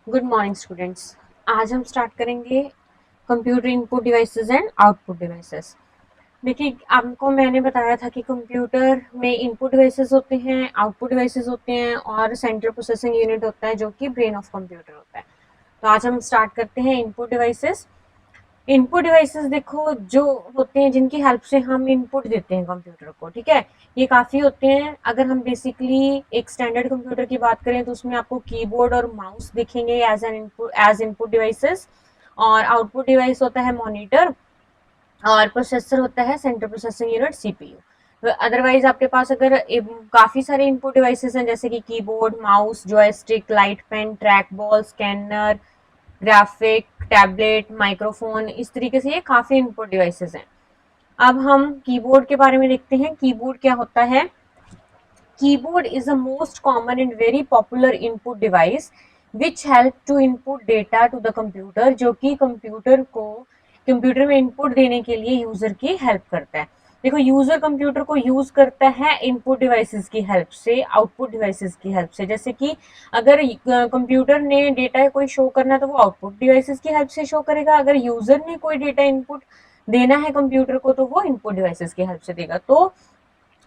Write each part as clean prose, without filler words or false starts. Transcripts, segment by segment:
Good morning students. आज हम start करेंगे computer input devices and output devices. देखिए, आपको मैंने बताया था कि कंप्यूटर में इनपुट डिवाइसेस होते हैं, आउटपुट डिवाइसेस होते हैं और सेंट्रल प्रोसेसिंग यूनिट होता है जो कि ब्रेन ऑफ कंप्यूटर होता है। तो आज हम स्टार्ट करते हैं इनपुट डिवाइसेस। इनपुट डिवाइसेस देखो जो होते हैं जिनकी हेल्प से हम इनपुट देते हैं कंप्यूटर को, ठीक है। ये काफ़ी होते हैं। अगर हम बेसिकली एक स्टैंडर्ड कंप्यूटर की बात करें तो उसमें आपको कीबोर्ड और माउस दिखेंगे एज इनपुट डिवाइसेस, और आउटपुट डिवाइस होता है मॉनिटर, और प्रोसेसर होता है central processing unit CPU. Otherwise आपके पास अगर काफ़ी सारे इनपुट डिवाइसेस हैं जैसे कि keyboard, mouse, joystick, light pen, track ball, scanner, graphic, tablet, microphone, इस तरीके से ये काफ़ी इनपुट डिवाइसेस हैं। अब हम कीबोर्ड के बारे में देखते हैं। कीबोर्ड क्या होता है? Keyboard is the most common and very popular input device which help to input data to the computer, जो कि कंप्यूटर में इनपुट देने के लिए यूजर की हेल्प करता है। देखो, यूजर कंप्यूटर को यूज करता है इनपुट डिवाइसेस की हेल्प से, आउटपुट डिवाइसेस की हेल्प से। जैसे कि अगर कंप्यूटर ने डेटा कोई शो करना है तो वो आउटपुट डिवाइसेस की हेल्प से शो करेगा। अगर यूजर ने कोई डेटा इनपुट देना है कंप्यूटर को तो वो इनपुट डिवाइसेस की हेल्प से देगा। तो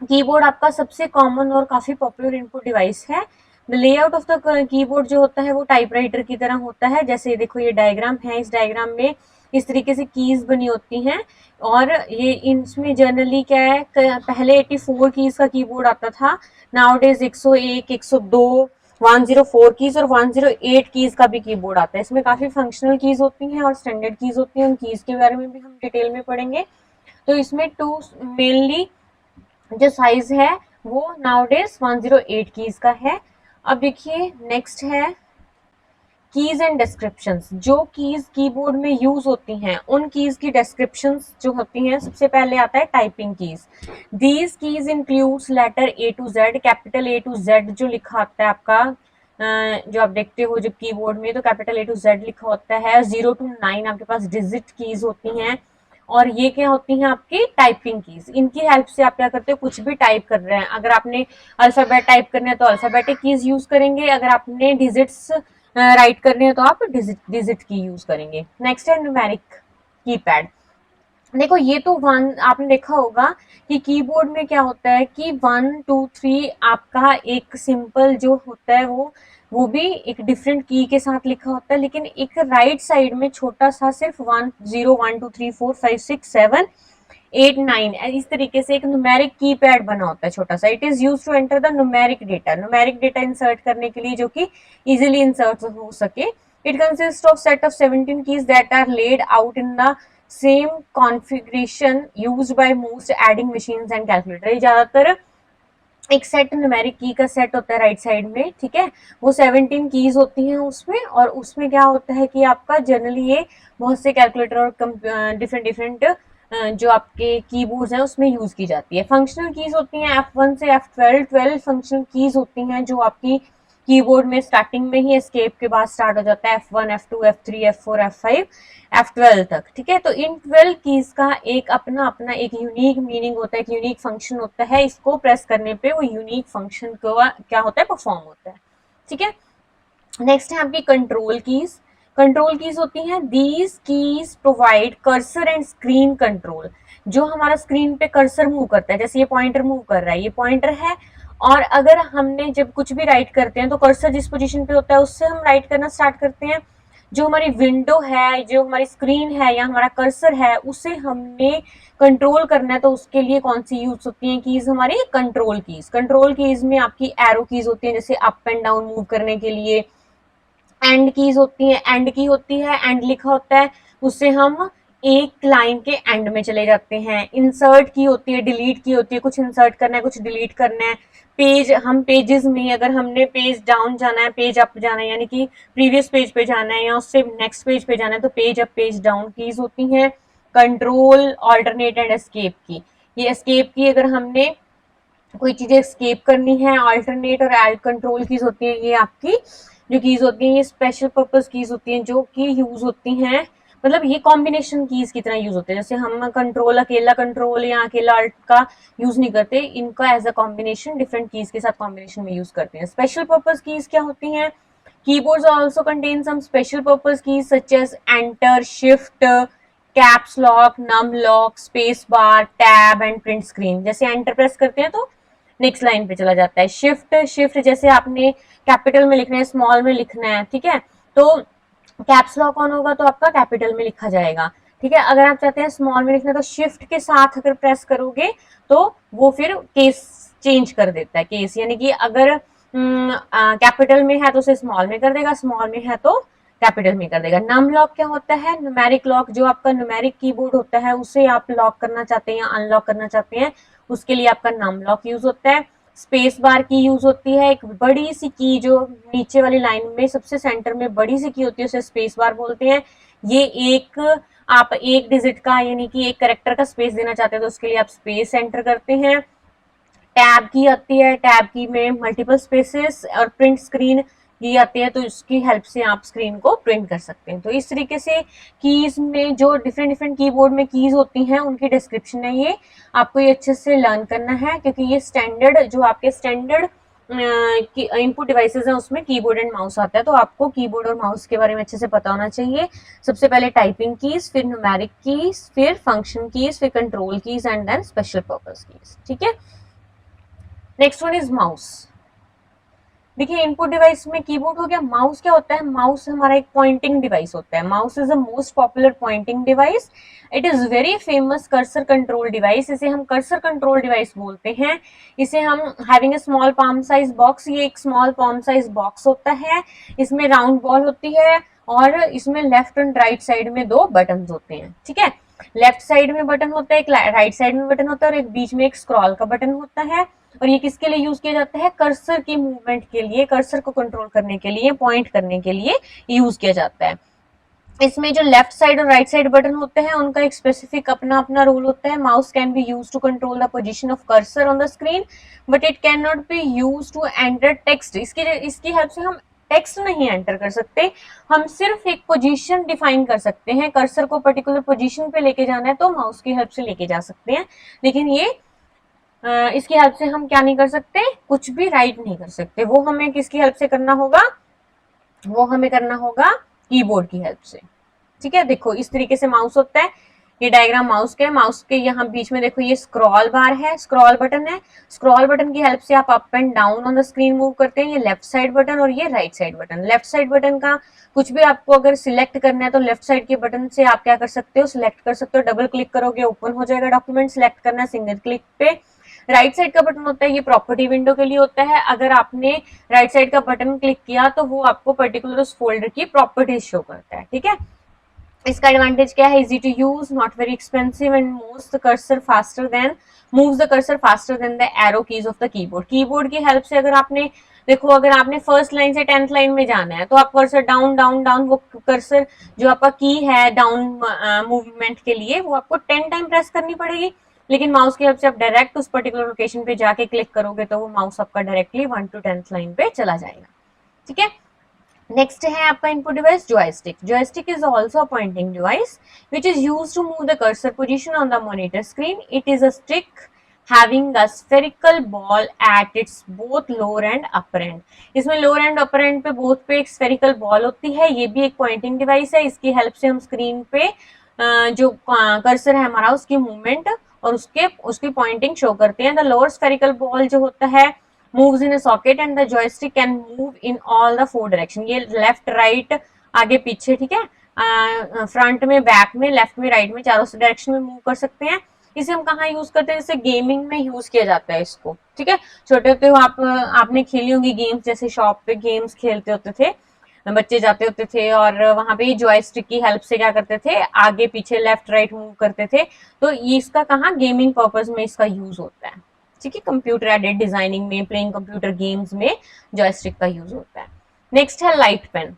कीबोर्ड आपका सबसे कॉमन और काफ़ी पॉपुलर इनपुट डिवाइस है। The layout of the keyboard जो होता है वो टाइपराइटर की तरह होता है। जैसे देखो, ये डायग्राम है, इस डायग्राम में इस तरीके से कीज बनी होती हैं, और ये इसमें जनरली क्या है, पहले 84 कीज का कीबोर्ड आता था। नाउ डेज 101, 102, 104 कीज और 108 कीज का भी कीबोर्ड आता है। इसमें काफ़ी फंक्शनल कीज होती हैं और स्टैंडर्ड कीज होती हैं। उन कीज के बारे में भी हम डिटेल में पढ़ेंगे। तो इसमें टू मेनली जो साइज है वो नाउडेज 108 कीज का है। अब देखिए, नेक्स्ट है कीज एंड डिस्क्रिप्शंस। जो कीज कीबोर्ड में यूज होती हैं उन कीज की डिस्क्रिप्शंस जो होती हैं, सबसे पहले आता है typing keys. These keys includes letter A to Z, capital A to Z जो लिखा आता है आपका, जो आप देखते हो जब कीबोर्ड में तो कैपिटल ए टू जेड लिखा होता है। 0 to 9 आपके पास डिजिट कीज होती हैं, और ये क्या होती हैं आपकी टाइपिंग कीज। इनकी हेल्प से आप क्या करते हो, कुछ भी टाइप कर रहे हैं, अगर आपने अल्फाबेट टाइप करना है तो अल्फाबेटिक कीज यूज करेंगे, अगर आपने डिजिट्स राइट करने हैं तो आप डिजिट की यूज करेंगे। नेक्स्ट है न्यूमेरिक कीपैड। देखो, ये तो वन आपने देखा होगा कि कीबोर्ड में क्या होता है कि 1 2 3 आपका एक सिंपल जो होता है वो भी एक डिफरेंट की के साथ लिखा होता है, लेकिन एक राइट साइड में छोटा सा सिर्फ 1 0 1 2 3 4 5 6 7 8 9 इस तरीके से एक न्यूमेरिक कीपैड बना होता है छोटा सा। It is use to enter the numeric data insert करने के लिए, जो कि इजिली इंसर्ट हो सके। It consist of set of 17 keys that are laid out in the same configuration used by most adding machines and calculator. ये ज्यादातर एक सेट न्यूमेरिक की का सेट होता है राइट साइड में, ठीक है। वो 17 कीज होती हैं उसमें, और उसमें क्या होता है कि आपका जनरली ये बहुत से कैलकुलेटर और डिफरेंट डिफरेंट जो आपके कीबोर्ड्स हैं उसमें यूज की जाती है। फंक्शनल कीज होती हैं F1 से F12, 12 फंक्शनल कीज होती हैं जो आपकी कीबोर्ड में स्टार्टिंग में ही एस्केप के बाद स्टार्ट हो जाता है, F1, F2, F3, F4, F5, F12 तक, ठीक है। तो इन 12 कीज का एक अपना अपना एक यूनिक मीनिंग होता है, एक यूनिक फंक्शन होता है। इसको प्रेस करने पे वो यूनिक फंक्शन क्या होता है, परफॉर्म होता है, ठीक है। नेक्स्ट है आपकी कंट्रोल कीज। कंट्रोल कीज होती हैं, these keys provide cursor and screen control. जो हमारा स्क्रीन पे कर्सर मूव करता है, जैसे ये पॉइंटर मूव कर रहा है, ये पॉइंटर है, और अगर हमने जब कुछ भी राइट करते हैं तो कर्सर जिस पोजीशन पे होता है उससे हम राइट करना स्टार्ट करते हैं। जो हमारी विंडो है, जो हमारी स्क्रीन है या हमारा कर्सर है, उसे हमने कंट्रोल करना है तो उसके लिए कौन सी यूज होती है कीज, हमारी कंट्रोल कीज। कंट्रोल कीज में आपकी एरो कीज होती है, जैसे अप एंड डाउन मूव करने के लिए। एंड कीज होती है, एंड की होती है, एंड लिखा होता है, उससे हम एक लाइन के एंड में चले जाते हैं। इंसर्ट की होती है, डिलीट की होती है, कुछ इंसर्ट करना है, कुछ डिलीट करना है। पेज, हम पेजेस में अगर हमने पेज डाउन जाना है, पेज अप जाना है, यानी कि प्रीवियस पेज पे जाना है या उससे नेक्स्ट पेज पे जाना है, तो page up page down keys होती हैं। कंट्रोल, ऑल्टरनेट एंड एस्केप की। ये एस्केप की अगर हमने कोई चीजें एस्केप करनी है, अल्टरनेट और कंट्रोल कीज होती हैं, ये आपकी जो कीज होती हैं ये स्पेशल पर्पस कीज होती हैं जो कि यूज होती हैं, मतलब ये कॉम्बिनेशन कीज की तरह यूज होते हैं। जैसे हम कंट्रोल अकेला कंट्रोल या अकेला अल्ट का यूज नहीं करते, इनका as a combination different keys के साथ कॉम्बिनेशन में यूज करते हैं। स्पेशल पर्पस कीज क्या होती हैं Keyboards also contain some special purpose keys such as enter, shift, caps lock, num lock, space bar, tab and print screen. जैसे enter press करते हैं तो नेक्स्ट लाइन पे चला जाता है. शिफ्ट, शिफ्ट जैसे आपने कैपिटल में लिखना है, स्मॉल में लिखना है, ठीक है, तो कैप्स लॉक ऑन होगा तो आपका कैपिटल में लिखा जाएगा. ठीक है, अगर आप चाहते हैं स्मॉल में लिखना तो शिफ्ट के साथ अगर प्रेस करोगे तो वो फिर केस चेंज कर देता है. केस यानी कि अगर कैपिटल में है तो उसे स्मॉल में कर देगा, स्मॉल में है तो कैपिटल में कर देगा. नम लॉक क्या होता है? Numeric lock. जो आपका न्यूमेरिक कीबोर्ड होता है उसे आप लॉक करना चाहते हैं या अनलॉक करना चाहते हैं, उसके लिए आपका नम लॉक यूज होता है. स्पेस बार की यूज होती है, एक बड़ी सी की जो नीचे वाली लाइन में सबसे सेंटर में बड़ी सी की होती है उसे स्पेस बार बोलते हैं. ये एक आप एक डिजिट का यानी कि एक कैरेक्टर का स्पेस देना चाहते हैं तो उसके लिए आप स्पेस एंटर करते हैं. टैब की आती है, टैब की में मल्टीपल स्पेसेस और प्रिंट स्क्रीन की आती है तो इसकी हेल्प से आप स्क्रीन को प्रिंट कर सकते हैं. तो इस तरीके से कीज में जो डिफरेंट डिफरेंट कीबोर्ड में कीज होती हैं उनकी डिस्क्रिप्शन है, ये आपको ये अच्छे से लर्न करना है क्योंकि ये स्टैंडर्ड जो आपके स्टैंडर्ड इनपुट डिवाइसेस हैं उसमें कीबोर्ड एंड माउस आता है. तो आपको कीबोर्ड और माउस के बारे में अच्छे से पता होना चाहिए. सबसे पहले टाइपिंग कीज, फिर न्यूमेरिक कीज, फिर फंक्शन कीज, फिर control keys and then special purpose keys. ठीक है, नेक्स्ट वन इज माउस. देखिए इनपुट डिवाइस में कीबोर्ड हो गया. माउस क्या होता है? माउस हमारा एक पॉइंटिंग डिवाइस होता है. Mouse is the most popular pointing device. It is very famous cursor control device. इसे हम कर्सर कंट्रोल डिवाइस बोलते हैं. इसे हम having a small palm size box, ये एक स्मॉल पाम साइज बॉक्स होता है. इसमें राउंड बॉल होती है और इसमें लेफ्ट एंड राइट साइड में दो बटन होते हैं. ठीक है, लेफ्ट साइड में बटन होता है, एक राइट साइड में बटन होता है और एक बीच में एक स्क्रॉल का बटन होता है. और ये किसके लिए यूज किया जाता है? कर्सर की मूवमेंट के लिए, कर्सर को कंट्रोल करने के लिए, पॉइंट करने के लिए यूज किया जाता है. इसमें जो लेफ्ट साइड और राइट साइड बटन होते हैं उनका एक स्पेसिफिक अपना अपना रोल होता है. Mouse can be use to control the position of cursor on the screen but it can not be use to enter text. इसकी हेल्प से हम टेक्स्ट नहीं एंटर कर सकते, हम सिर्फ एक पोजीशन डिफाइन कर सकते हैं. कर्सर को पर्टिकुलर पोजीशन पे लेके जाना है तो माउस की हेल्प से लेके जा सकते हैं, लेकिन ये इसकी हेल्प से हम क्या नहीं कर सकते? कुछ भी राइट नहीं कर सकते. वो हमें किसकी हेल्प से करना होगा? वो हमें करना होगा कीबोर्ड की हेल्प से. ठीक है, देखो इस तरीके से माउस होता है. ये डायग्राम माउस के, माउस के यहाँ बीच में देखो ये स्क्रॉल बार है, स्क्रॉल बटन है. स्क्रॉल बटन की हेल्प से आप up and down on the screen move करते हैं. ये लेफ्ट साइड बटन और ये right side button. Left side button का कुछ भी आपको अगर सिलेक्ट करना है तो लेफ्ट साइड के बटन से आप क्या कर सकते हो? सिलेक्ट कर सकते हो. डबल क्लिक करोगे ओपन हो जाएगा डॉक्यूमेंट. सिलेक्ट करना है सिंगल क्लिक पे. राइट साइड का बटन होता है, ये प्रॉपर्टी विंडो के लिए होता है. अगर आपने राइट साइड का बटन क्लिक किया तो वो आपको पर्टिकुलर उस फोल्डर की प्रॉपर्टीज शो करता है. ठीक है, इसका एडवांटेज क्या है? Easy to use, not very expensive and moves the cursor faster than the arrow keys of the keyboard. Keyboard की हेल्प से अगर आपने देखो, अगर आपने फर्स्ट लाइन से 10th लाइन में जाना है तो आप कर्सर डाउन डाउन डाउन, वो कर्सर जो आपका की है डाउन मूवमेंट के लिए वो आपको 10 टाइम प्रेस करनी पड़ेगी. लेकिन माउस की हेल्प से आप डायरेक्ट उस पर्टिकुलर लोकेशन पे जाके क्लिक करोगे तो वो माउस आपका डायरेक्टली 1 to 10th लाइन पे चला जाएगा. ठीक है, नेक्स्ट है आपका input device joystick. Joystick is also a pointing device which is use to move the cursor position on the monitor screen. It is a stick having a spherical ball at its both lower and upper end. इसमें lower and upper end पे both पे एक spherical ball होती है. ये भी एक pointing device है. इसकी हेल्प से हम स्क्रीन पे जो कर्सर है हमारा उसकी मूवमेंट और उसकी पॉइंटिंग शो करते हैं. द लोअर स्फेरिकल बॉल जो होता है moves in a socket and the joystick can move in all the 4 direction. ये लेफ्ट राइट आगे पीछे, ठीक है, फ्रंट में, बैक में, लेफ्ट में, राइट में, चारों डायरेक्शन में मूव कर सकते हैं. इसे हम कहाँ यूज करते हैं? जैसे गेमिंग में यूज किया जाता है इसको. ठीक है, छोटे होते हो आपने खेली होंगी गेम्स, जैसे शॉप पे गेम्स खेलते होते थे, बच्चे जाते होते थे और वहां पे जॉयस्टिक की हेल्प से क्या करते थे? आगे पीछे लेफ्ट राइट मूव करते थे. तो ये इसका कहाँ गेमिंग पर्पज में इसका यूज होता है. ठीक है, कंप्यूटर एडेड डिजाइनिंग में, प्लेइंग कंप्यूटर गेम्स में जॉयस्टिक का यूज होता है. नेक्स्ट है लाइट पेन.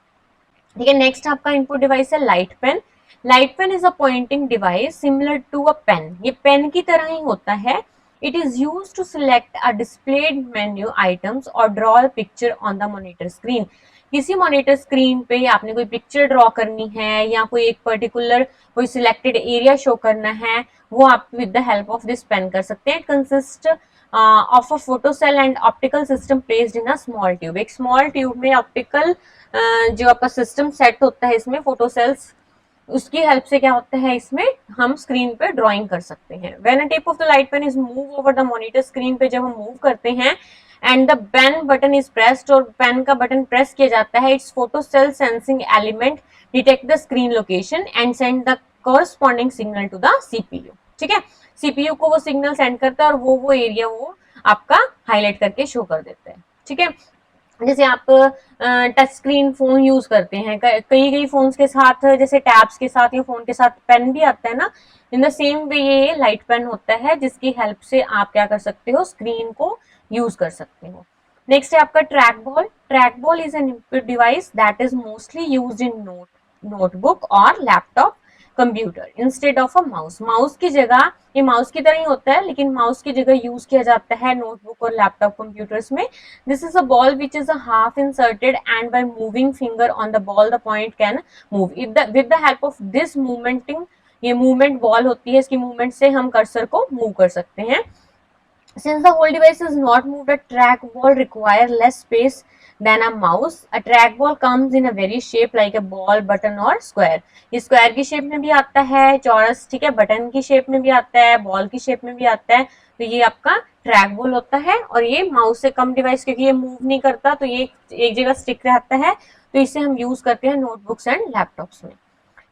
ठीक है, नेक्स्ट आपका इनपुट डिवाइस है light pen. Light pen is a pointing device similar to a pen. ये पेन की तरह ही होता है. It is use to select a displayed menu items और draw a picture on the monitor screen. किसी monitor screen पे आपने कोई पिक्चर ड्रॉ करनी है या कोई एक पर्टिकुलर कोई सिलेक्टेड एरिया शो करना है, वो आप with the help of this pen कर सकते हैं. It consist of a photo cell and optical system placed in a small tube. एक स्मॉल ट्यूब में ऑप्टिकल जो आपका सिस्टम सेट होता है इसमें फोटो सेल्स, उसकी हेल्प से क्या होता है इसमें हम स्क्रीन पे ड्राइंग कर सकते हैं। When a tip of the light pen is move over the monitor screen पे जब हम मूव करते हैं and the pen button is pressed और पेन का बटन प्रेस किया जाता है, it's photo cell sensing element detect the screen location and send the corresponding signal to the CPU. ठीक है, सीपीयू को वो सिग्नल सेंड करता है और वो एरिया वो आपका हाईलाइट करके शो कर देता है। ठीक है, जैसे आप टच स्क्रीन फोन यूज करते हैं, कई फोन्स के साथ जैसे टैब्स के साथ या फोन के साथ पेन भी आता है ना, इन द सेम वे ये लाइट पेन होता है जिसकी हेल्प से आप क्या कर सकते हो, स्क्रीन को यूज कर सकते हो। नेक्स्ट है आपका track ball. Track ball is an input device that is mostly used in notebook और laptop computer instead of a mouse. Mouse की जगह, ये माउस की तरह ही होता है लेकिन माउस की जगह यूज किया जाता है नोटबुक और लैपटॉप कंप्यूटर्स में। This is a ball which is a half inserted and by moving finger on the ball the point can move. With the help of this movementing, ये movement ball होती है, इसकी movement से हम cursor को move कर सकते हैं। Since the whole device is not moved, a track ball require less space than a mouse. A track ball comes in a very shape like a ball, button or square. ये square की shape में भी आता है, चौरस, ठीक है, button की शेप में भी आता है, बॉल की शेप में भी आता है। तो ये आपका ट्रैक बॉल होता है और ये माउस से कम डिवाइस, क्योंकि ये मूव नहीं करता तो ये एक जगह स्टिक रहता है, तो इसे हम यूज करते हैं नोटबुक्स एंड लैपटॉप्स में।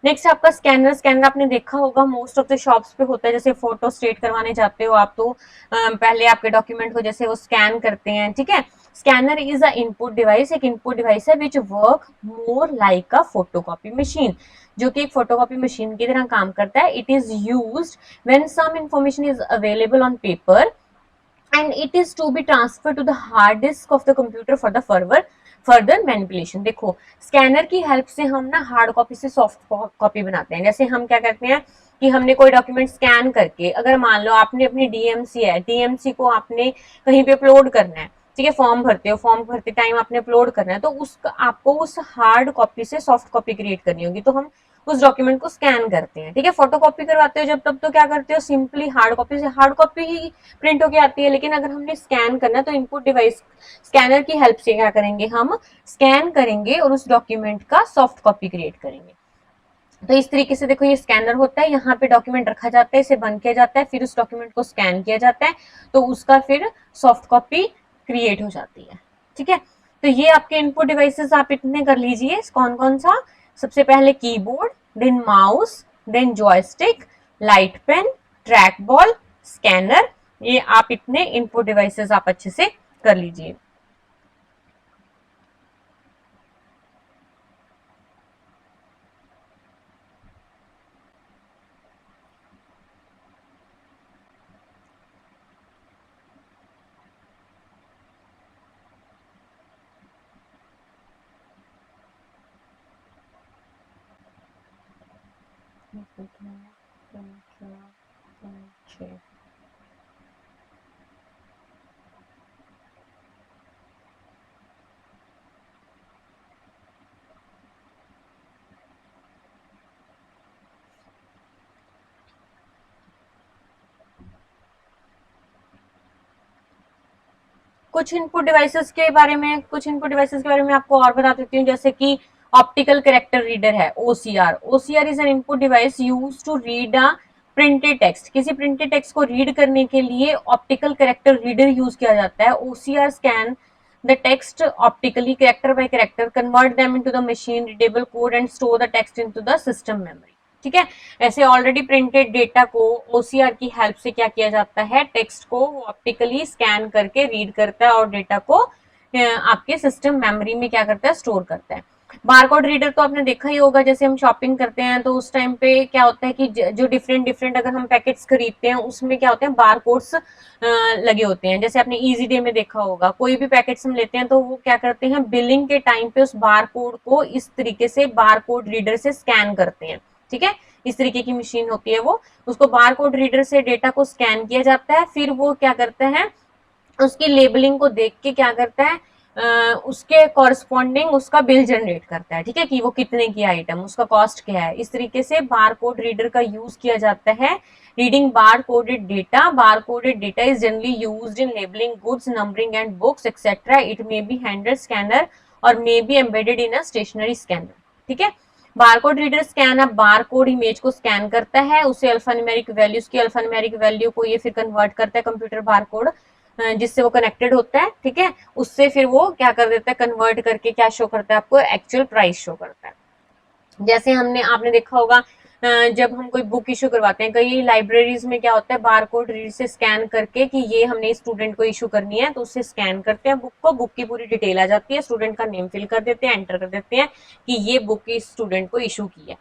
नेक्स्ट आपका स्कैनर। स्कैनर आपने देखा होगा मोस्ट ऑफ द शॉप्स पे होता है, जैसे फोटो स्टेट करवाने जाते हो आप तो पहले आपके डॉक्यूमेंट को जैसे वो स्कैन करते हैं। ठीक है, scanner is a input device, एक इनपुट डिवाइस है which work more like a photocopy machine, जो कि एक फोटोकॉपी मशीन की तरह काम करता है। It is used when some information is available on paper and it is to be transferred to the hard disk of the computer for the further manipulation। देखो, scanner की हेल्प से हम ना हार्ड कॉपी से soft copy बनाते हैं। जैसे हम क्या करते हैं कि हमने कोई डॉक्यूमेंट स्कैन करके, अगर मान लो आपने अपनी डीएमसी है, डीएमसी को आपने कहीं पे अपलोड करना है, ठीक है, फॉर्म भरते हो, फॉर्म भरते टाइम आपने अपलोड करना है, तो उसका आपको उस हार्ड कॉपी से सॉफ्ट कॉपी क्रिएट करनी होगी, तो हम उस डॉक्यूमेंट को स्कैन करते हैं। ठीक है, फोटो कॉपी करवाते हो जब तब तो क्या करते हो, सिंपली हार्ड कॉपी से हार्ड कॉपी ही प्रिंट होके आती है। लेकिन अगर हमने स्कैन करना है तो इनपुट डिवाइस स्कैनर की हेल्प से क्या करेंगे, हम स्कैन करेंगे और उस डॉक्यूमेंट का सॉफ्ट कॉपी क्रिएट करेंगे। तो इस तरीके से देखो ये स्कैनर होता है, यहाँ पे डॉक्यूमेंट रखा जाता है, इसे बंद किया जाता है, फिर उस डॉक्यूमेंट को स्कैन किया जाता है, तो उसका फिर सॉफ्ट कॉपी क्रिएट हो जाती है। ठीक है, तो ये आपके इनपुट डिवाइसेस आप इतने कर लीजिए। कौन कौन सा, सबसे पहले keyboard, then mouse, then joystick, light pen, track ball, scanner, ये आप इतने इनपुट डिवाइसेस आप अच्छे से कर लीजिए। कुछ इनपुट डिवाइसेस के बारे में आपको और बता देती हूँ, जैसे कि ऑप्टिकल कैरेक्टर रीडर है, OCR. OCR is an input device use to read a printed text. किसी प्रिंटेड टेक्स्ट को रीड करने के लिए ऑप्टिकल कैरेक्टर रीडर यूज किया जाता है। OCR scan the text optically character bye character, convert them into the machine readable code and store the text into the system memory. ठीक है, ऐसे ऑलरेडी प्रिंटेड डेटा को ओसीआर की help से क्या किया जाता है, टेक्स्ट को ऑप्टिकली स्कैन करके रीड करता है और डेटा को आपके सिस्टम मेमोरी में क्या करता है, स्टोर करता है। बारकोड रीडर तो आपने देखा ही होगा, जैसे हम शॉपिंग करते हैं तो उस टाइम पे क्या होता है कि जो डिफरेंट डिफरेंट अगर हम पैकेट्स खरीदते हैं उसमें क्या होते हैं, बारकोड्स लगे होते हैं। जैसे आपने इजी डे में देखा होगा, कोई भी पैकेट्स हम लेते हैं तो वो क्या करते हैं, बिलिंग के टाइम पे उस बारकोड को इस तरीके से बारकोड रीडर से स्कैन करते हैं। ठीक है, इस तरीके की मशीन होती है वो, उसको बारकोड रीडर से डेटा को स्कैन किया जाता है, फिर वो क्या करता है, उसकी लेबलिंग को देख के क्या करता है, उसके कॉरस्पॉन्डिंग उसका बिल जनरेट करता है, ठीक है, कि वो कितने की आइटम, उसका कॉस्ट क्या है। इस तरीके से बार कोड रीडर का यूज किया जाता है reading bar coded data. Bar coded data is generally used in labelling goods, numbering and books etcetera. It may be handle scanner और may be embedded in a stationary scanner, ठीक है। Barcode reader scan अब barcode image को scan करता है, उसे alphanumeric values की alphanumeric value को ये फिर कन्वर्ट करता है कंप्यूटर बारकोड जिससे वो कनेक्टेड होता है, ठीक है। उससे फिर वो क्या कर देता है, कन्वर्ट करके क्या शो करता है आपको, एक्चुअल प्राइस शो करता है। जैसे आपने देखा होगा जब हम कोई बुक इशू करवाते हैं, कई लाइब्रेरीज में क्या होता है, बारकोड रीड से स्कैन करके कि ये हमने स्टूडेंट को इशू करनी है, तो उससे स्कैन करते हैं बुक को, बुक की पूरी डिटेल आ जाती है, स्टूडेंट का नेम फिल कर देते हैं, एंटर कर देते हैं कि ये बुक इस स्टूडेंट को इशू की है।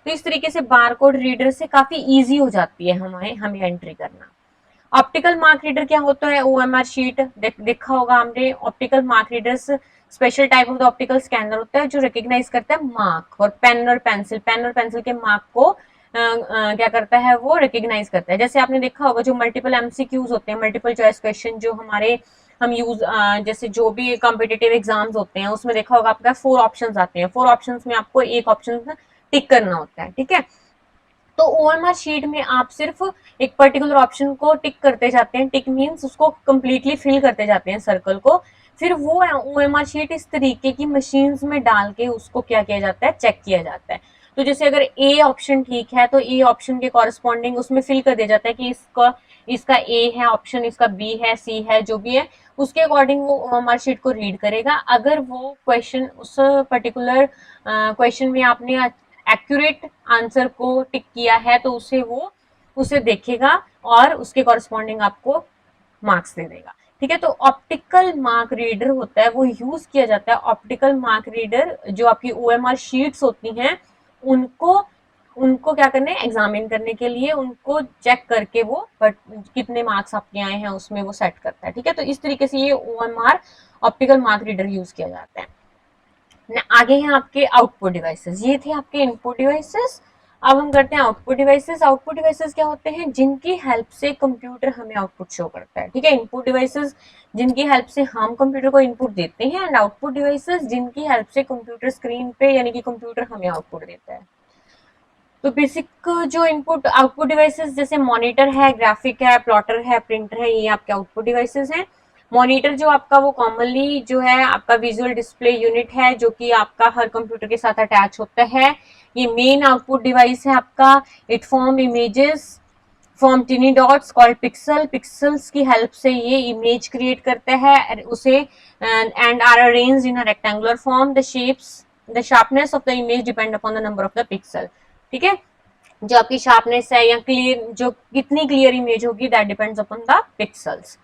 तो इस तरीके से बारकोड रीडर से काफी ईजी हो जाती है हमें एंट्री करना। ऑप्टिकल मार्क रीडर क्या होता है, ओएमआर शीट देखा होगा हमने। Optical mark readers special type of the optical scanner होता है जो रिकॉग्नाइज करता है मार्क और पेन और पेंसिल के मार्क को क्या करता है, वो रिकॉग्नाइज करता है। जैसे आपने देखा होगा जो मल्टीपल एमसीक्यूज होते हैं, मल्टीपल चॉइस क्वेश्चन जो हम यूज जैसे जो भी कॉम्पिटिटिव एग्जाम्स होते हैं उसमें देखा होगा आपका 4 ऑप्शंस आते हैं, 4 ऑप्शंस में आपको एक ऑप्शन टिक करना होता है, ठीक है। तो ओएमआर शीट में आप सिर्फ एक पर्टिकुलर ऑप्शन को टिक करते जाते हैं, टिक मींस उसको कंप्लीटली फिल करते जाते हैं सर्कल को, फिर वो ओएमआर शीट इस तरीके की मशीन्स में डाल के उसको क्या किया जाता है, चेक किया जाता है। तो जैसे अगर ए ऑप्शन ठीक है तो ए ऑप्शन के कॉरस्पॉन्डिंग उसमें फिल कर दिया जाता है कि इसका ए है ऑप्शन, इसका बी है, सी है, जो भी है उसके अकॉर्डिंग वो ओएमआर शीट को रीड करेगा। अगर वो क्वेश्चन उस पर्टिकुलर क्वेश्चन में आपने एक्यूरेट आंसर को टिक किया है तो उसे देखेगा और उसके कॉरस्पॉन्डिंग आपको मार्क्स दे देगा, ठीक है। तो ऑप्टिकल मार्क रीडर होता है वो यूज किया जाता है। ऑप्टिकल मार्क रीडर जो आपकी ओएमआर शीट्स होती हैं उनको उनको क्या करने, एग्जामिन करने के लिए, उनको चेक करके वो कितने मार्क्स आपके आए हैं उसमें वो सेट करता है, ठीक है। तो इस तरीके से ये OMR optical mark reader use किया जाता है। आगे हैं आपके आउटपुट डिवाइसेस, ये थे आपके इनपुट डिवाइसेस। अब हम करते हैं आउटपुट डिवाइसेस। आउटपुट डिवाइसेस क्या होते हैं, जिनकी हेल्प से कंप्यूटर हमें आउटपुट शो करता है, ठीक है। इनपुट डिवाइसेस जिनकी हेल्प से हम कंप्यूटर को इनपुट देते हैं, एंड आउटपुट डिवाइसेस जिनकी हेल्प से कंप्यूटर स्क्रीन पे यानी कि कंप्यूटर हमें आउटपुट देता है। तो बेसिक जो इनपुट आउटपुट डिवाइसेस जैसे मॉनिटर है, ग्राफिक है, प्लॉटर है, प्रिंटर है, ये आपके आउटपुट डिवाइसेस हैं। मॉनिटर जो आपका वो कॉमनली जो है आपका विजुअल डिस्प्ले यूनिट है जो कि आपका हर कंप्यूटर के साथ अटैच होता है। ये मेन आउटपुट डिवाइस है आपका। It form images from tiny dots called pixel. Pixels की हेल्प से ये इमेज क्रिएट करता है उसे and are arranged in a rectangular form. The sharpness of the image depend upon the number of the pixel, ठीक है। जो आपकी शार्पनेस है या क्लियर जो कितनी क्लियर इमेज होगी that depends upon the pixels.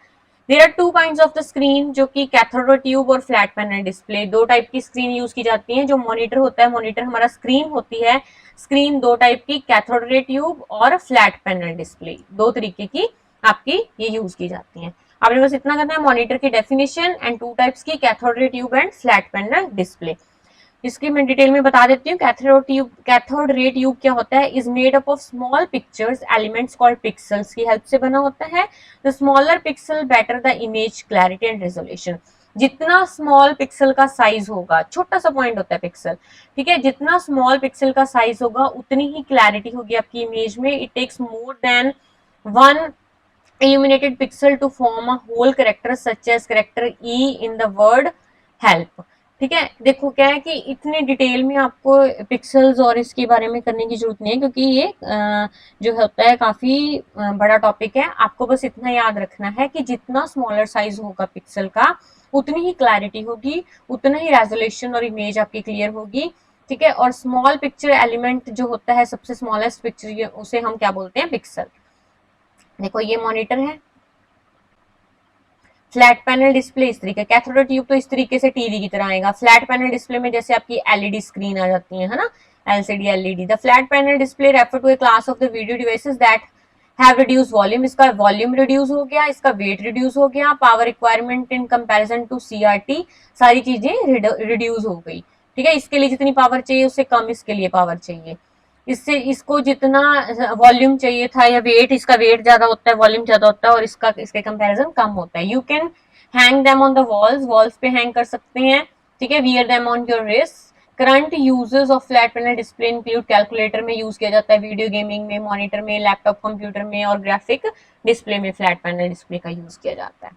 There are 2 kinds of the screen जो कि कैथोड ट्यूब और फ्लैट पैनल डिस्प्ले। 2 टाइप की स्क्रीन यूज की जाती है। जो मॉनिटर होता है, मॉनिटर हमारा स्क्रीन होती है। स्क्रीन 2 टाइप की, कैथोड रे ट्यूब और फ्लैट पैनल डिस्प्ले, 2 तरीके की आपकी ये यूज की जाती है। आपने बस इतना करना है, मॉनिटर की डेफिनेशन एंड 2 टाइप्स की, cathode ray tube and flat panel display. इसकी मैं डिटेल में बता देती हूँ। कैथोड रे ट्यूब क्या होता है, is made up of small pictures elements called pixels की हेल्प से बना होता है। The smaller pixel better the image clarity and resolution. जितना स्मॉल पिक्सल का साइज होगा, छोटा सा पॉइंट होता है पिक्सल, ठीक है, जितना स्मॉल पिक्सल का साइज होगा उतनी ही क्लैरिटी होगी आपकी इमेज में। It takes more than 1 illuminated pixel to form a whole character such as character E in the word help, ठीक है। देखो क्या है कि इतने डिटेल में आपको पिक्सल्स और इसके बारे में करने की जरूरत नहीं है क्योंकि ये जो होता है काफी बड़ा टॉपिक है। आपको बस इतना याद रखना है कि जितना स्मॉलर साइज होगा पिक्सल का उतनी ही क्लैरिटी होगी, उतना ही रेजोल्यूशन और इमेज आपकी क्लियर होगी, ठीक है। और स्मॉल पिक्चर एलिमेंट जो होता है, सबसे स्मॉलेस्ट पिक्चर, उसे हम क्या बोलते हैं, पिक्सल। देखो ये मॉनिटर है। फ्लैट पैनल डिस्प्ले इस तरीके, कैथोड ट्यूब तो इस तरीके से टीवी की तरह आएगा। फ्लैट पैनल डिस्प्ले में जैसे आपकी एलईडी स्क्रीन आ जाती है ना, LCD LED. The flat panel display refer to a class of the video devices that have reduce volume. इसका वॉल्यूम रिड्यूस हो गया, इसका वेट रिड्यूस हो गया, power requirement in comparison to CRT, सारी चीजें रिड्यूस हो गई, ठीक है। इसके लिए जितनी पावर चाहिए उससे कम इसके लिए पावर चाहिए। इससे इसको जितना वॉल्यूम चाहिए था या वेट, इसका वेट ज्यादा होता है, वॉल्यूम ज्यादा होता है, और इसका इसके कंपैरिजन कम होता है। You can hang them on the walls, walls पे हैंग कर सकते हैं, ठीक है। Wear them on your wrist. Current uses of flat panel display include calculator में यूज किया जाता है, वीडियो गेमिंग में, मॉनिटर में, लैपटॉप कंप्यूटर में और ग्राफिक डिस्प्ले में फ्लैट पैनल डिस्प्ले का यूज किया जाता है।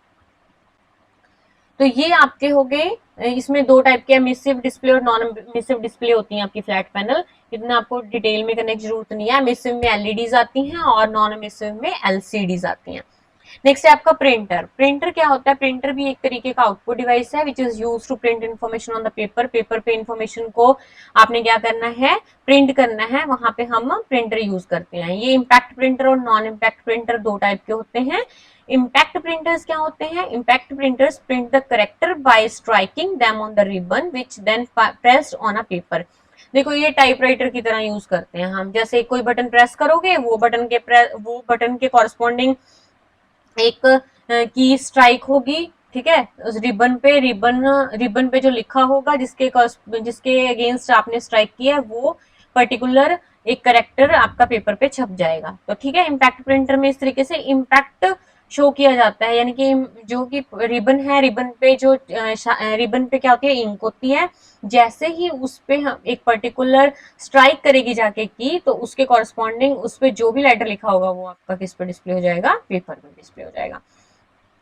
तो ये आपके हो गए, इसमें दो टाइप के एमिसिव डिस्प्ले और नॉन एमिसिव डिस्प्ले होती हैं आपकी फ्लैट पैनल। इतना आपको डिटेल में करने की जरूरत नहीं है। एमिसिव में एलईडीज आती हैं और नॉन एमिसिव में एलसीडीज आती हैं। नेक्स्ट है आपका प्रिंटर। प्रिंटर क्या होता है? प्रिंटर भी एक तरीके का आउटपुट डिवाइस है which is use to print information on the paper. Paper पे इन्फॉर्मेशन को आपने क्या करना है? प्रिंट करना है, वहां पे हम प्रिंटर यूज करते हैं। ये इम्पैक्ट प्रिंटर और नॉन इम्पैक्ट प्रिंटर दो टाइप के होते हैं। इम्पैक्ट प्रिंटर्स क्या होते हैं? Impact printers print the character by striking them on the ribbon which then pressed on a paper. देखो ये टाइपराइटर की तरह यूज करते हैं हम। जैसे कोई बटन प्रेस करोगे, वो बटन के कॉरस्पॉन्डिंग एक की स्ट्राइक होगी, ठीक है, उस रिबन पे जो लिखा होगा, जिसके अगेंस्ट आपने स्ट्राइक किया है, वो पर्टिकुलर एक करेक्टर आपका पेपर पे छप जाएगा। तो ठीक है, इम्पैक्ट प्रिंटर में इस तरीके से इम्पैक्ट शो किया जाता है, यानी कि जो कि रिबन है, रिबन पे क्या होती है? इंक होती है। जैसे ही उस पे हम एक पर्टिकुलर स्ट्राइक करेगी जाके की, तो उसके कॉरस्पॉन्डिंग उस पे जो भी लेटर लिखा होगा वो आपका किस पे डिस्प्ले हो जाएगा? पेपर में डिस्प्ले हो जाएगा।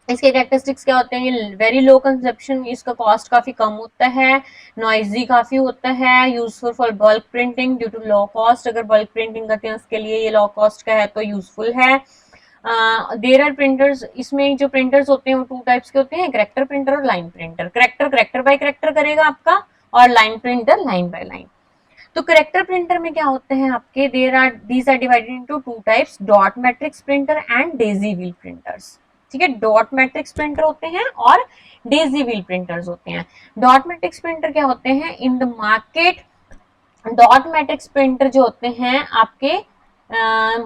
इसके कैरेक्टरिस्टिक्स क्या होते हैं? वेरी लो कंजप्शन, इसका कॉस्ट काफी कम होता है, नॉइजी काफी होता है, useful for bulk printing due to low cost. अगर बल्क प्रिंटिंग करते हैं उसके लिए ये लो कॉस्ट का है तो यूजफुल है। देयर आर प्रिंटर्स, इसमें जो प्रिंटर्स होते हैं वो टू टाइप्स के होते हैं, करेक्टर प्रिंटर और line printer. Character by character करेगा आपका, और line printer line by line. तो करेक्टर प्रिंटर में क्या होते हैं आपके? These are divided into two types, dot matrix printer and daisy wheel printers. ठीक है, डॉट मैट्रिक्स प्रिंटर होते हैं और डेजी व्हील प्रिंटर्स होते हैं। डॉट मैट्रिक्स प्रिंटर क्या होते हैं? In the market dot matrix printer जो होते हैं आपके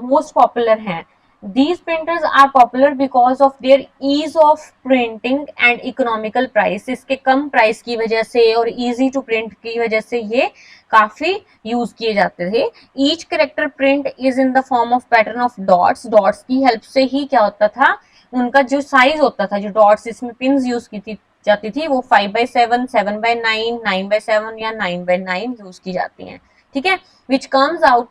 मोस्ट पॉपुलर हैं। These printers are popular because of their ease of printing and economical price। इसके कम प्राइस की वजह से और easy to print की वजह से ये काफी यूज किए जाते थे। Each character print is in the form of pattern of dots। Dots की हेल्प से ही क्या होता था? उनका जो साइज होता था, जो डॉट्स इसमें पिन्स यूज की जाती थी, वो 5x7, 7x9, 9x7 या 9x9 यूज की जाती हैं। ठीक है, which comes out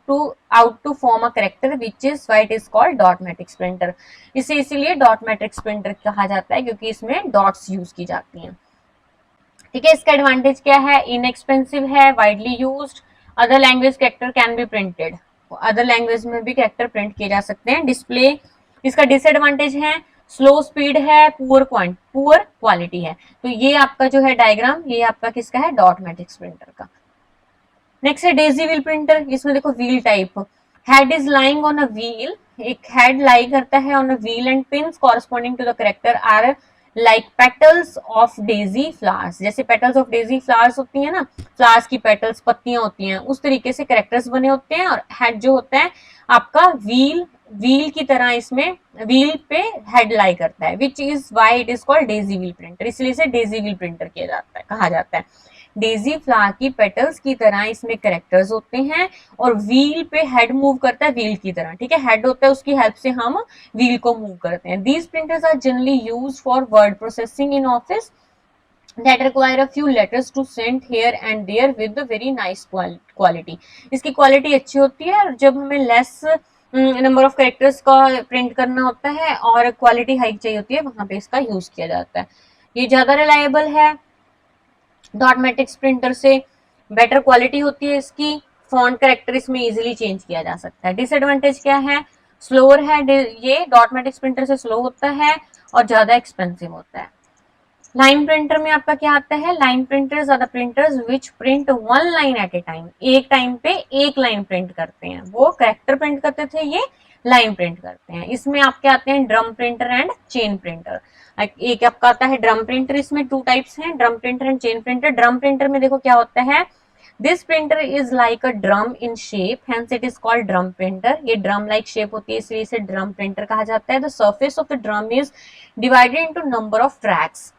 to form a character, which is why it is called dot matrix printer। इसे इसीलिए डॉट मैट्रिक्स प्रिंटर कहा जाता है क्योंकि इसमें डॉट्स यूज की जाती हैं। ठीक है, इसका एडवांटेज क्या है? इनएक्सपेंसिव है, widely used, other language character can be printed. Other language में भी कैरेक्टर प्रिंट किए जा सकते हैं। डिस्प्ले, इसका डिसएडवांटेज है स्लो स्पीड है, पुअर क्वालिटी है। तो ये आपका जो है डायग्राम, ये आपका किसका है? डॉट मैट्रिक्स प्रिंटर का। नेक्स्ट है डेजी व्हील प्रिंटर। इसमें देखो wheel type, head is lying on a wheel, एक हेड लाई करता है on a wheel and pins corresponding to the character are like petals of daisy flowers. जैसे petals of daisy flowers होती है ना, flowers की पेटल्स, पत्तियां होती हैं, उस तरीके से करेक्टर्स बने होते हैं। और हेड जो होता है आपका व्हील की तरह, इसमें व्हील पे हेड लाई करता है, which is why it is called Daisy wheel printer. इसलिए इसे डेजी व्हील प्रिंटर किया जाता है, कहा जाता है। डेजी फ्लावर की पेटल्स की तरह इसमें करेक्टर्स होते हैं और व्हील पे हेड मूव करता है व्हील की तरह। ठीक है, हेड होता है, उसकी हेल्प से हम व्हील को मूव करते हैं। These printers are generally used for word processing in office that require a few letters to send here and there with a very nice quality। इसकी क्वालिटी अच्छी होती है, और जब हमें लेस नंबर ऑफ कैरेक्टर्स का प्रिंट करना होता है और क्वालिटी हाई चाहिए होती है, वहां पे इसका यूज किया जाता है। ये ज्यादा रिलायबल है डॉट मैट्रिक्स प्रिंटर से, बेटर क्वालिटी होती है इसकी, फॉन्ट कैरेक्टर इसमें इजीली चेंज किया जा सकता है। डिसएडवांटेज क्या है? स्लोअर है, ये डॉट मैट्रिक्स प्रिंटर से स्लो होता है और ज्यादा एक्सपेंसिव होता है। लाइन प्रिंटर में आपका क्या आता है? Line printers are the printers which print one line at a time. एक टाइम पे एक लाइन प्रिंट करते हैं। वो कैरेक्टर प्रिंट करते थे, ये लाइन प्रिंट करते हैं। इसमें आपके आते हैं drum printer and chain printer. एक आपका आता है ड्रम प्रिंटर, इसमें टू टाइप्स हैं, drum printer and chain printer. Drum printer में देखो क्या होता है, this printer is like a drum in shape, hence it is called drum printer. ये ड्रम लाइक शेप होती है, इसलिए इसे ड्रम प्रिंटर कहा जाता है। The surface of the drum is divided into number of tracks.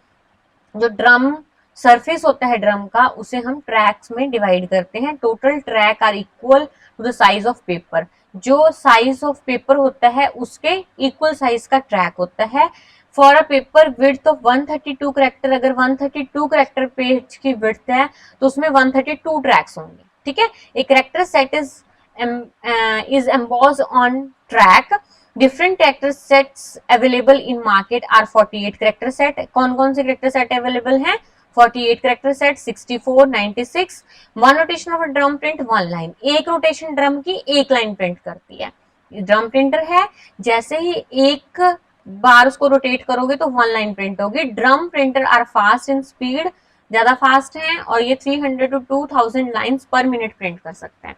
जो ड्रम सरफेस होता है ड्रम का, उसे हम ट्रैक्स में डिवाइड करते हैं। Total track are equal to the size of paper. जो साइज ऑफ पेपर होता है उसके इक्वल साइज का ट्रैक होता है। For a paper width of 132 character, अगर 132 करेक्टर पेज की विड्थ है तो उसमें 132 ट्रैक्स होंगे, ठीक है। एक character set is emboss on track, different character sets available in market are 48 character set. कौन कौन से करेक्टर सेट अवेलेबल हैं? 48 character set, 64, 96। One rotation of drum print 1 line, एक रोटेशन ड्रम की 1 लाइन प्रिंट करती है। ड्रम प्रिंटर है, जैसे ही एक बार उसको रोटेट करोगे तो 1 लाइन प्रिंट होगी। Drum printer are fast in speed, ज्यादा फास्ट है, और ये 300 to 2000 lines per minute print कर सकते हैं।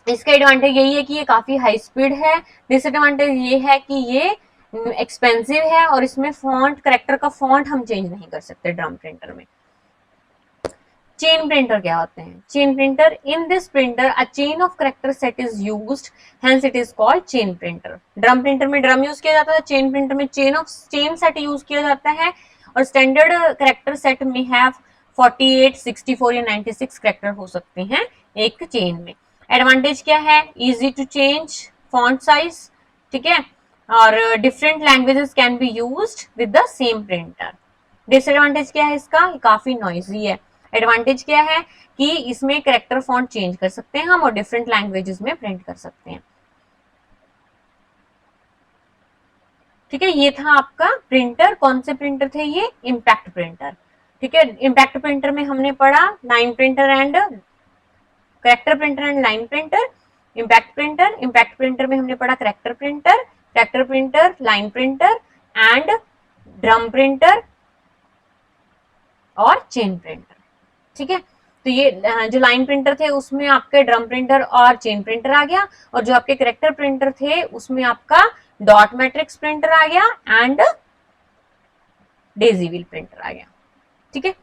इसका एडवांटेज यही है कि ये काफी हाई स्पीड है। डिसएडवांटेज ये है कि ये एक्सपेंसिव है और इसमें फॉन्ट, करेक्टर का फॉन्ट हम चेंज नहीं कर सकते ड्रम प्रिंटर में। चेन प्रिंटर क्या होते हैं? Chain printer, in this printer a chain of character set is used, hence it is called chain printer. Drum printer में ड्रम यूज किया जाता है, चेन प्रिंटर में चेन सेट यूज किया जाता है। और स्टैंडर्ड करेक्टर सेट में हैव 48, 64 या 96 करेक्टर हो सकते हैं एक चेन में। एडवांटेज क्या है? Easy to change font size, ठीक है, और different languages can be used with the same printer. Disadvantage क्या है इसका? काफी नॉइजी है। एडवांटेज क्या है कि इसमें करेक्टर फॉन्ट चेंज कर सकते हैं हम और डिफरेंट लैंग्वेजेस में प्रिंट कर सकते हैं, ठीक है। ये था आपका प्रिंटर। कौन से प्रिंटर थे ये? इम्पैक्ट प्रिंटर, ठीक है। इम्पैक्ट प्रिंटर में हमने पढ़ा line printer and character printer and line printer. Impact printer में हमने पढ़ा character printer, line printer and drum printer और चेन प्रिंटर, ठीक है। तो ये जो लाइन प्रिंटर थे उसमें आपके ड्रम प्रिंटर और चेन प्रिंटर आ गया, और जो आपके करेक्टर प्रिंटर थे उसमें आपका डॉट मैट्रिक्स प्रिंटर आ गया एंड डेजी व्हील प्रिंटर आ गया, ठीक है।